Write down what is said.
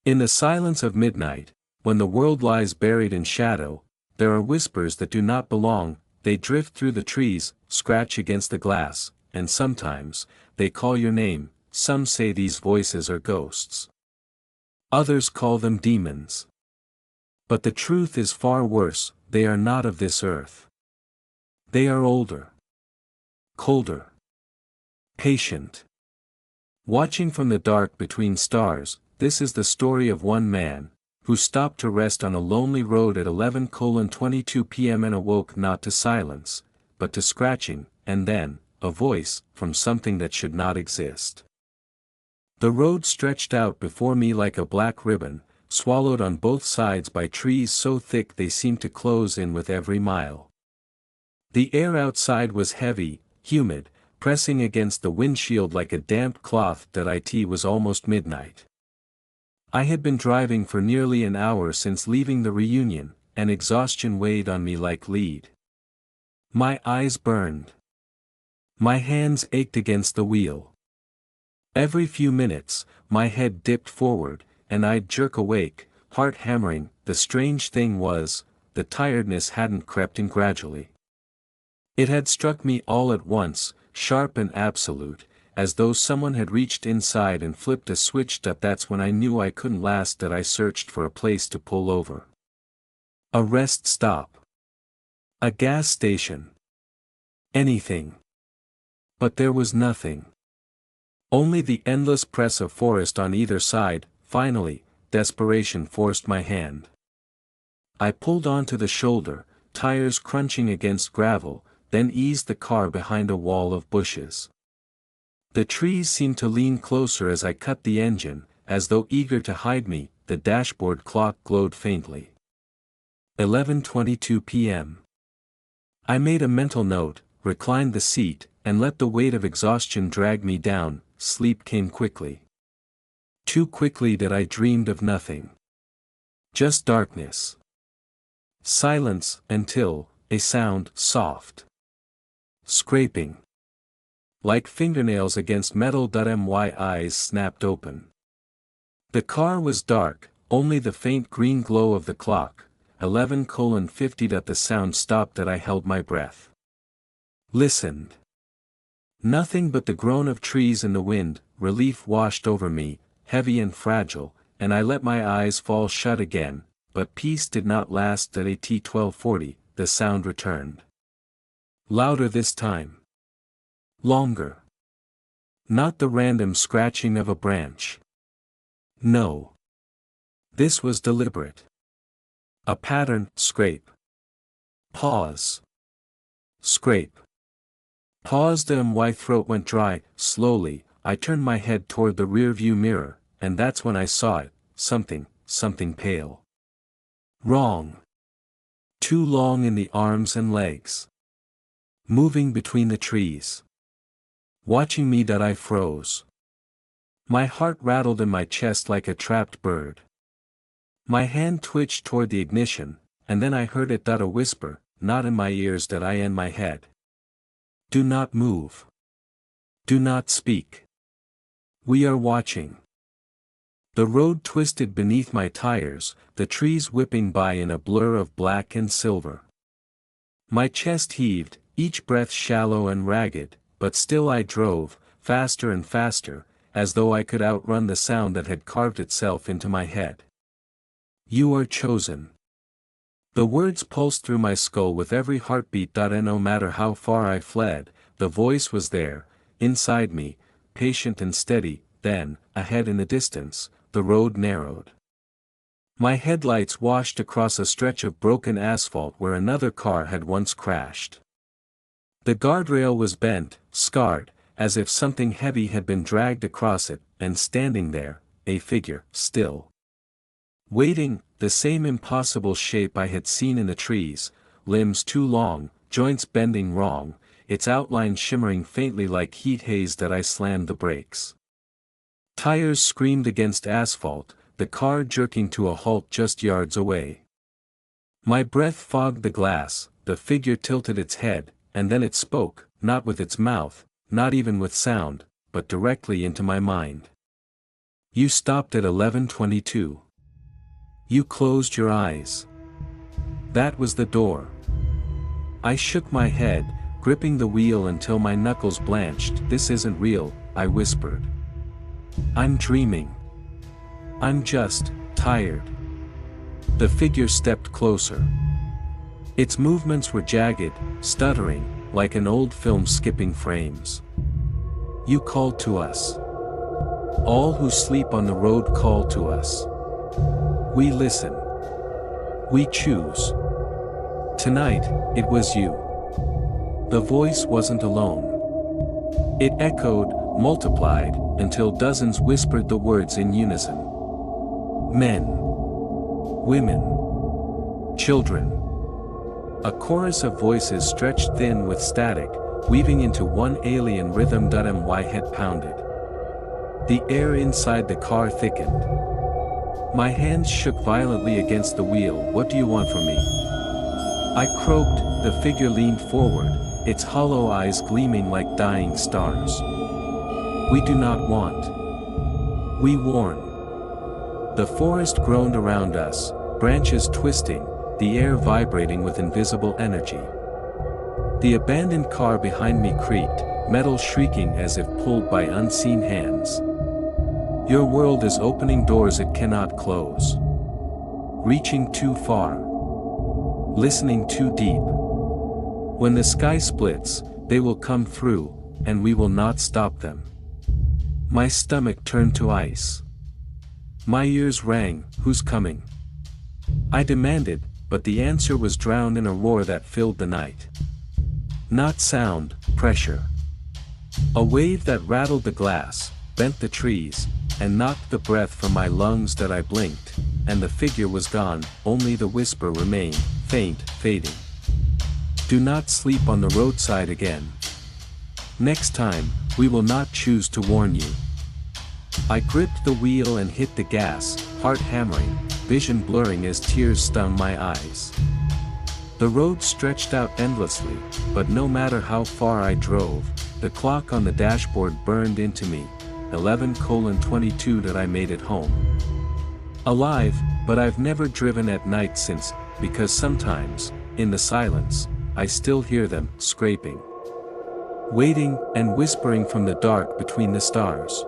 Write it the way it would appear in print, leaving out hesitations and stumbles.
In the silence of midnight, when the world lies buried in shadow, there are whispers that do not belong. They drift through the trees, scratch against the glass, and sometimes, they call your name. Some say these voices are ghosts. Others call them demons. But the truth is far worse, they are not of this earth. They are older, colder, patient. Watching from the dark between stars, this is the story of one man, who stopped to rest on a lonely road at 11:22 p.m. and awoke not to silence, but to scratching, and then, a voice, from something that should not exist. The road stretched out before me like a black ribbon, swallowed on both sides by trees so thick they seemed to close in with every mile. The air outside was heavy, humid, pressing against the windshield like a damp cloth. It was almost midnight. I had been driving for nearly an hour since leaving the reunion, and exhaustion weighed on me like lead. My eyes burned. My hands ached against the wheel. Every few minutes, my head dipped forward, and I'd jerk awake, heart hammering. The strange thing was, the tiredness hadn't crept in gradually. It had struck me all at once, sharp and absolute, as though someone had reached inside and flipped a switch. That's when I knew I couldn't last. That I searched for a place to pull over. A rest stop. A gas station. Anything. But there was nothing. Only the endless press of forest on either side. Finally, desperation forced my hand. I pulled onto the shoulder, tires crunching against gravel, then eased the car behind a wall of bushes. The trees seemed to lean closer as I cut the engine, as though eager to hide me. The dashboard clock glowed faintly. 11:22 p.m. I made a mental note, reclined the seat, and let the weight of exhaustion drag me down. Sleep came quickly. Too quickly that I dreamed of nothing. Just darkness. Silence, until, a sound, soft. Scraping. Like fingernails against metal. My eyes snapped open. The car was dark, only the faint green glow of the clock. 11:50. The sound stopped. I held my breath. Listened. Nothing but the groan of trees in the wind. Relief washed over me, heavy and fragile, and I let my eyes fall shut again, but peace did not last. At 12:40, the sound returned. Louder this time. Longer. Not the random scratching of a branch. No. This was deliberate. A pattern. Scrape. Pause. Scrape. Paused. My throat went dry. Slowly, I turned my head toward the rearview mirror, and that's when I saw it. Something pale. Wrong. Too long in the arms and legs. Moving between the trees. Watching me. I froze. My heart rattled in my chest like a trapped bird. My hand twitched toward the ignition, and then I heard it. A whisper, not in my ears. In my head. Do not move. Do not speak. We are watching. The road twisted beneath my tires, the trees whipping by in a blur of black and silver. My chest heaved, each breath shallow and ragged, but still I drove, faster and faster, as though I could outrun the sound that had carved itself into my head. You are chosen. The words pulsed through my skull with every heartbeat. And no matter how far I fled, the voice was there, inside me, patient and steady. Then, ahead in the distance, the road narrowed. My headlights washed across a stretch of broken asphalt where another car had once crashed. The guardrail was bent, scarred, as if something heavy had been dragged across it, and standing there, a figure, still. Waiting, the same impossible shape I had seen in the trees, limbs too long, joints bending wrong, its outline shimmering faintly like heat haze. I slammed the brakes. Tires screamed against asphalt, the car jerking to a halt just yards away. My breath fogged the glass, the figure tilted its head, and then it spoke, not with its mouth, not even with sound, but directly into my mind. You stopped at 11:22. You closed your eyes. That was the door. I shook my head, gripping the wheel until my knuckles blanched. This isn't real, I whispered. I'm dreaming. I'm just tired. The figure stepped closer. Its movements were jagged, stuttering, like an old film skipping frames. You called to us. All who sleep on the road call to us. We listen. We choose. Tonight, it was you. The voice wasn't alone. It echoed, multiplied, until dozens whispered the words in unison. Men. Women. Children. A chorus of voices stretched thin with static, weaving into one alien rhythm. My head pounded. The air inside the car thickened. My hands shook violently against the wheel. What do you want from me? I croaked. The figure leaned forward, its hollow eyes gleaming like dying stars. We do not want. We warn. The forest groaned around us, branches twisting, the air vibrating with invisible energy. The abandoned car behind me creaked, metal shrieking as if pulled by unseen hands. Your world is opening doors it cannot close. Reaching too far. Listening too deep. When the sky splits, they will come through, and we will not stop them. My stomach turned to ice. My ears rang, who's coming? I demanded, but the answer was drowned in a roar that filled the night. Not sound, pressure. A wave that rattled the glass, bent the trees, and knocked the breath from my lungs. That I blinked, and the figure was gone, only the whisper remained, faint, fading. Do not sleep on the roadside again. Next time, we will not choose to warn you. I gripped the wheel and hit the gas, heart hammering, vision blurring as tears stung my eyes. The road stretched out endlessly, but no matter how far I drove, the clock on the dashboard burned into me. 11:22. That I made it home. Alive, but I've never driven at night since, because sometimes, in the silence, I still hear them, scraping. Waiting, and whispering from the dark between the stars.